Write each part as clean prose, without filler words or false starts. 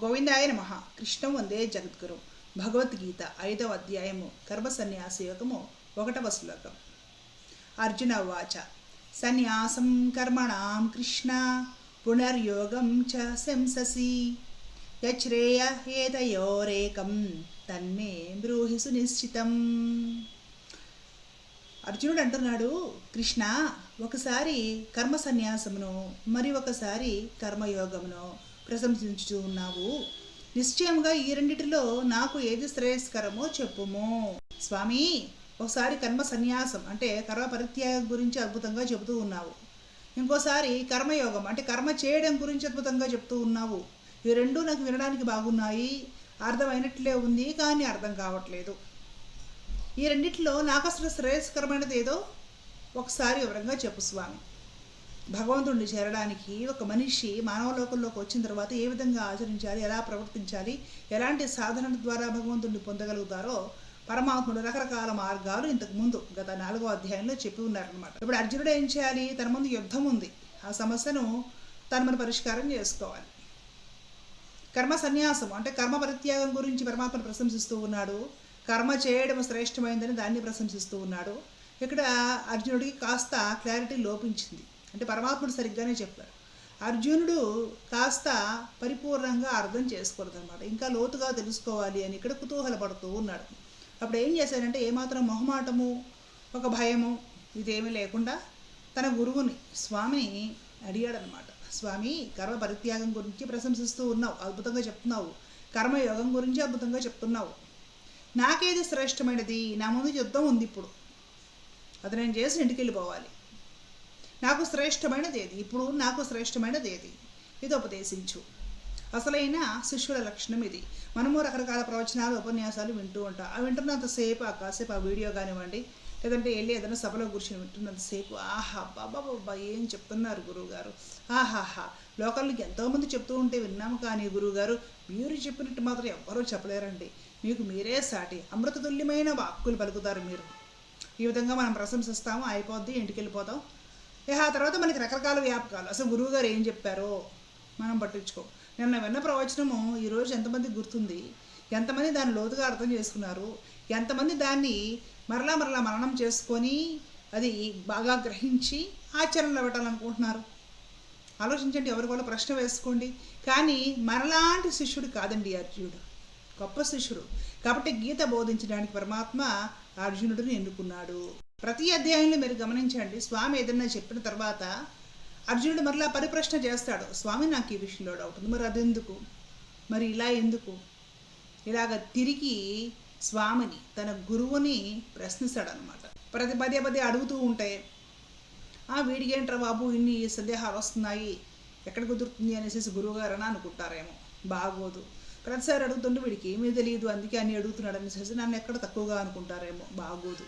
గోవిందాయ నమః. కృష్ణం వందే జగద్గురు. భగవద్గీత 5వ అధ్యాయము కర్మ సన్యాస యోగము 1వ శ్లోకం. అర్జున ఉవాచ సన్యాసం కర్మణాం కృష్ణ పునర్యోగం చ శంససి యచ్రేయ ఏతయోరేకం తన్మే బ్రూహి సునిశ్చితం. అర్జునుడు అంటున్నాడు, కృష్ణ, ఒకసారి కర్మ సన్యాసమును మరి ఒకసారి కర్మయోగమును ప్రశంసించుతూ ఉన్నావు. నిశ్చయంగా ఈ రెండిటిలో నాకు ఏది శ్రేయస్కరమో చెప్పుము. స్వామి, ఒకసారి కర్మ సన్యాసం అంటే కర్మ పరిత్యాగం గురించి అద్భుతంగా చెబుతూ ఉన్నావు. ఇంకోసారి కర్మయోగం అంటే కర్మ చేయడం గురించి అద్భుతంగా చెప్తూ ఉన్నావు. ఈ రెండు నాకు వినడానికి బాగున్నాయి, అర్థమైనట్లే ఉంది, కానీ అర్థం కావట్లేదు. ఈ రెండిట్లో నాకు అసలు శ్రేయస్కరమైనది ఏదో ఒకసారి వివరంగా చెప్పు స్వామి. భగవంతుడిని చేరడానికి ఒక మనిషి మానవలోకంలోకి వచ్చిన తర్వాత ఏ విధంగా ఆచరించాలి, ఎలా ప్రవర్తించాలి, ఎలాంటి సాధన ద్వారా భగవంతుడిని పొందగలుగుతారో పరమాత్ముడు రకరకాల మార్గాలు ఇంతకుముందు గత 4వ అధ్యాయంలో చెప్పి ఉన్నారనమాట. ఇప్పుడు అర్జునుడు ఏం చేయాలి? తన ముందు యుద్ధం ఉంది. ఆ సమస్యను తను పరిష్కారం చేసుకోవాలి. కర్మ సన్యాసం అంటే కర్మ పరిత్యాగం గురించి పరమాత్మను ప్రశంసిస్తూ ఉన్నాడు. కర్మ చేయడం శ్రేష్టమైందని దాన్ని ప్రశంసిస్తూ ఉన్నాడు. ఇక్కడ అర్జునుడికి కాస్త క్లారిటీ లోపించింది. అంటే పరమాత్ముడు సరిగ్గానే చెప్పారు, అర్జునుడు కాస్త పరిపూర్ణంగా అర్థం చేసుకోలేదు అనమాట. ఇంకా లోతుగా తెలుసుకోవాలి అని ఇక్కడ కుతూహలపడుతూ ఉన్నాడు. అప్పుడు ఏం చేశాడంటే ఏమాత్రం మొహమాటము, ఒక భయము ఇదేమీ లేకుండా తన గురువుని స్వామిని అడిగాడనమాట. స్వామి, కర్మ పరిత్యాగం గురించి ప్రశంసిస్తూ ఉన్నావు, అద్భుతంగా చెప్తున్నావు. కర్మయోగం గురించి అద్భుతంగా చెప్తున్నావు. నాకేది శ్రేష్టమైనది? నా ముందు యుద్ధం ఉంది, ఇప్పుడు అది నేను చేసి ఇంటికి వెళ్ళిపోవాలి. నాకు శ్రేష్టమైనది ఏది? ఇప్పుడు నాకు శ్రేష్టమైనది ఏది? ఇది ఉపదేశించు. అసలైన శిష్యుల లక్షణం ఇది. మనము రకరకాల ప్రవచనాలు, ఉపన్యాసాలు వింటూ ఉంటాం. ఆ వింటున్నంతసేపు కాసేపు ఆ వీడియో కానివ్వండి, లేదంటే వెళ్ళి ఏదైనా సభలో కూర్చొని వింటున్నంతసేపు ఆహా బాబా ఏం చెప్తున్నారు గురువుగారు, ఆహాహా లోకల్కి ఎంతోమంది చెప్తూ ఉంటే విన్నాము, కానీ గురువుగారు మీరు చెప్పినట్టు మాత్రం ఎవ్వరూ చెప్పలేరండి, మీకు మీరే సాటి, అమృతతుల్యమైన వాక్కులు పలుకుతారు మీరు. ఈ విధంగా మనం ప్రశంసిస్తాము, అయిపోద్ది, ఇంటికి వెళ్ళిపోతాం. ఆ తర్వాత మనకి రకరకాల వ్యాపకాలు. అసలు గురువుగారు ఏం చెప్పారో మనం పట్టించుకో. నిన్న విన్న ప్రవచనము ఈరోజు ఎంతమంది గుర్తుంది, ఎంతమంది దాన్ని లోతుగా అర్థం చేసుకున్నారు, ఎంతమంది దాన్ని మరలా మననం చేసుకొని అది బాగా గ్రహించి ఆచరణలో పెట్టాలనుకుంటున్నారు? ఆలోచించండి, ఎవరి వల్ల ప్రశ్న వేసుకోండి. కానీ మనలాంటి శిష్యుడు కాదండి అర్జునుడు, గొప్ప శిష్యుడు. కాబట్టి గీత బోధించడానికి పరమాత్మ అర్జునుడిని ఎన్నుకున్నాడు. ప్రతి అధ్యాయంలో మీరు గమనించండి, స్వామి ఏదన్నా చెప్పిన తర్వాత అర్జునుడు మరలా పరిప్రశ్న చేస్తాడు. స్వామి, నాకు ఈ విషయంలో డౌట్ ఉంది, మరి అదెందుకు, మరి ఇలా ఎందుకు? ఇలాగ తిరిగి స్వామిని, తన గురువుని ప్రశ్నిస్తాడు అనమాట. పదే అడుగుతూ ఉంటే వీడికి ఏంట్రా బాబు ఇన్ని సందేహాలు వస్తున్నాయి, ఎక్కడ కుదురుతుంది అనేసి గురువుగారు అని అనుకుంటారేమో. బాగోదు. ప్రతిసారి అడుగుతుంటే వీడికి ఏమీ తెలియదు, అందుకే అన్ని అడుగుతున్నాడు అనేసి నన్ను ఎక్కడ తక్కువగా అనుకుంటారేమో. బాగోదు.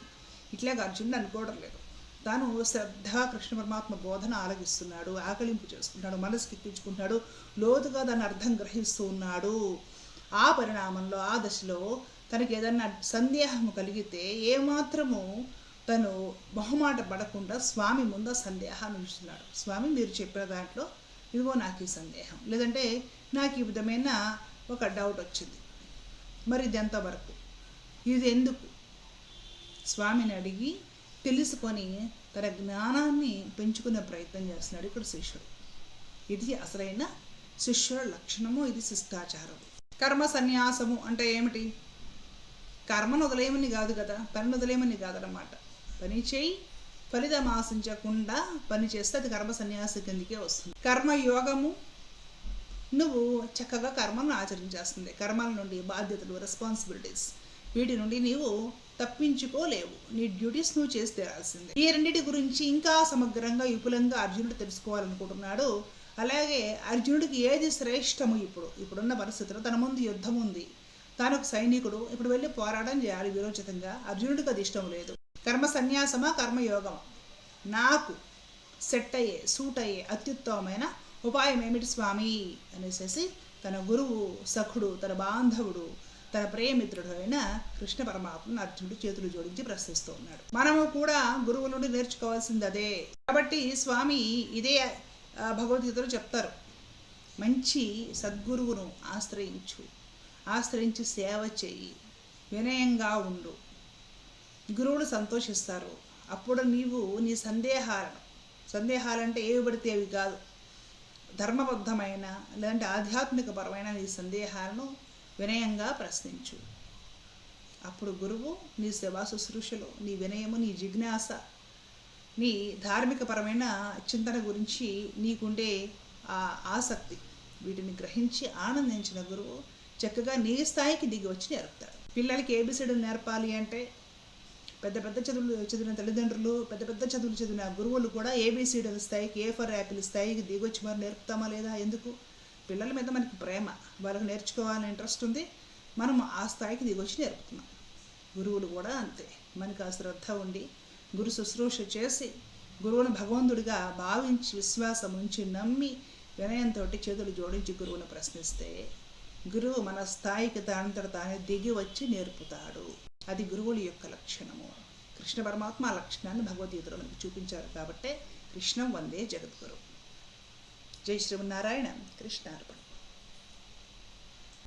ఇట్లాగ అర్జునుడు అనుకోవడం లేదు. తాను శ్రద్ధగా కృష్ణ పరమాత్మ బోధన ఆలగిస్తున్నాడు, ఆకలింపు చేసుకుంటాడు, మనసుకి ఎక్కించుకుంటాడు, లోతుగా దాన్ని అర్థం గ్రహిస్తూ ఉన్నాడు. ఆ పరిణామంలో, ఆ దశలో తనకి ఏదన్నా సందేహం కలిగితే ఏమాత్రము తను మొహమాట పడకుండా స్వామి ముందు సందేహాన్ని ఉంచుతున్నాడు. స్వామి, మీరు చెప్పిన దాంట్లో ఇదిగో నాకు ఈ సందేహం, లేదంటే నాకు ఈ విధమైన ఒక డౌట్ వచ్చింది, మరి ఇది ఎంతవరకు, ఇది ఎందుకు? స్వామిని అడిగి తెలుసుకొని తన జ్ఞానాన్ని పెంచుకునే ప్రయత్నం చేస్తున్నాడు ఇక్కడ శిష్యుడు. ఇది అసలైన శిష్యుల లక్షణము, ఇది శిష్టాచారం. కర్మ సన్యాసము అంటే ఏమిటి? కర్మను వదిలేయమని కాదు కదా, పనిని వదిలేయమని కాదనమాట. పని చేయి, ఫలితం ఆశించకుండా పని చేస్తే అది కర్మ సన్యాసి కిందకే వస్తుంది. కర్మయోగము నువ్వు చక్కగా కర్మను ఆచరించేస్తుంది. కర్మల నుండి బాధ్యతలు, రెస్పాన్సిబిలిటీస్, వీటి నుండి నీవు తప్పించుకోలేవు. నీ డ్యూటీస్ నువ్వు చేసి తీరాల్సిందే. ఈ రెండింటి గురించి ఇంకా సమగ్రంగా విపులంగా అర్జునుడు తెలుసుకోవాలనుకుంటున్నాడు. అలాగే అర్జునుడికి ఏది శ్రేష్టము? ఇప్పుడున్న పరిస్థితుల్లో తన ముందు యుద్ధం ఉంది, తాను ఒక సైనికుడు, ఇప్పుడు వెళ్ళి పోరాటం చేయాలి విరోచితంగా. అర్జునుడికి అది ఇష్టం లేదు. కర్మ సన్యాసమా, కర్మయోగమా? నాకు సెట్ అయ్యే, సూట్ అయ్యే అత్యుత్తమమైన ఉపాయం ఏమిటి స్వామి అనేసి తన గురువు, సఖుడు, తన బాంధవుడు, తన ప్రియమిత్రుడు అయిన కృష్ణ పరమాత్మను అర్జునుడు చేతులు జోడించి ప్రశ్నిస్తూ ఉన్నాడు. మనము కూడా గురువు నుండి నేర్చుకోవాల్సింది అదే. కాబట్టి స్వామి ఇదే భగవద్గీతలో చెప్తారు, మంచి సద్గురువును ఆశ్రయించి సేవ చేయి, వినయంగా ఉండు. గురువులు సంతోషిస్తారు. అప్పుడు నీవు నీ సందేహాలంటే ఏవి పడితే అవి కాదు, ధర్మబద్ధమైన లేదంటే ఆధ్యాత్మికపరమైన నీ సందేహాలను వినయంగా ప్రశ్నించు. అప్పుడు గురువు నీ సేవా శుశ్రూషలో నీ వినయము, నీ జిజ్ఞాస, నీ ధార్మికపరమైన చింతన గురించి నీకుండే ఆ ఆసక్తి, వీటిని గ్రహించి ఆనందించిన గురువు చక్కగా నీ స్థాయికి దిగి వచ్చి నేర్పుతాడు. పిల్లలకి ఏబిసిడీలు నేర్పాలి అంటే పెద్ద పెద్ద చదివిన తల్లిదండ్రులు, పెద్ద పెద్ద చదువులు చదివిన గురువులు కూడా ఏబిసిడీల స్థాయికి, ఏ ఫర్ యాపిల్ స్థాయికి దిగొచ్చి మరి నేర్పుతామా లేదా? ఎందుకు? పిల్లల మీద మనకి ప్రేమ, వాళ్ళకి నేర్చుకోవాలని ఇంట్రెస్ట్ ఉంది, మనం ఆ స్థాయికి దిగొచ్చి నేర్పుతున్నాం. గురువులు కూడా అంతే, మనకు ఆ శ్రద్ధ ఉండి గురు శుశ్రూష చేసి గురువును భగవంతుడిగా భావించి విశ్వాసం ఉంచి నమ్మి వినయంతో చేతులు జోడించి గురువును ప్రశ్నిస్తే గురువు మన స్థాయికి దానంతట తానే దిగి వచ్చి నేర్పుతాడు. అది గురువుల యొక్క లక్షణము. కృష్ణ పరమాత్మ ఆ లక్షణాన్ని భగవద్గీతలో మనకు చూపించారు. కాబట్టే కృష్ణం వందే జగద్గురు. జై శ్రీమన్నారాయణ. కృష్ణార్పణ.